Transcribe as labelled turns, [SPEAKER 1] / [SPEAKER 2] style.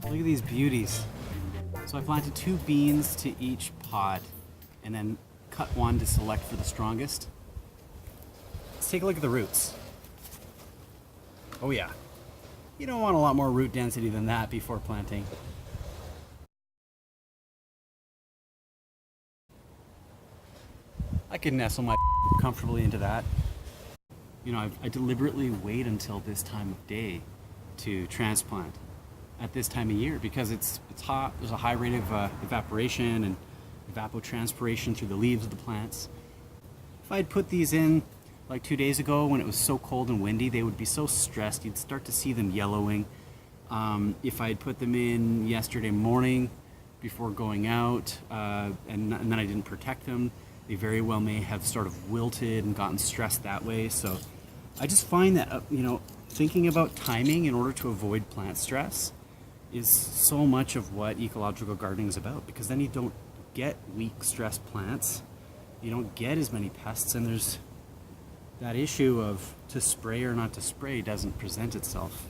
[SPEAKER 1] Look at these beauties. So I planted 2 beans to each pod and then cut one to select for the strongest. Let's take a look at the roots. Oh yeah. You don't want a lot more root density than that before planting. I could nestle my comfortably into that. You know, I deliberately wait until this time of day to transplant at this time of year because it's hot. There's a high rate of evaporation and evapotranspiration through the leaves of the plants. If I'd put these in like 2 days ago when it was so cold and windy, they would be so stressed. You'd start to see them yellowing. If I'd put them in yesterday morning before going out and then I didn't protect them, they very well may have sort of wilted and gotten stressed that way. So I just find that, you know, thinking about timing in order to avoid plant stress is so much of what ecological gardening is about, because then you don't get weak, stressed plants. You don't get as many pests, and there's that issue of to spray or not to spray doesn't present itself.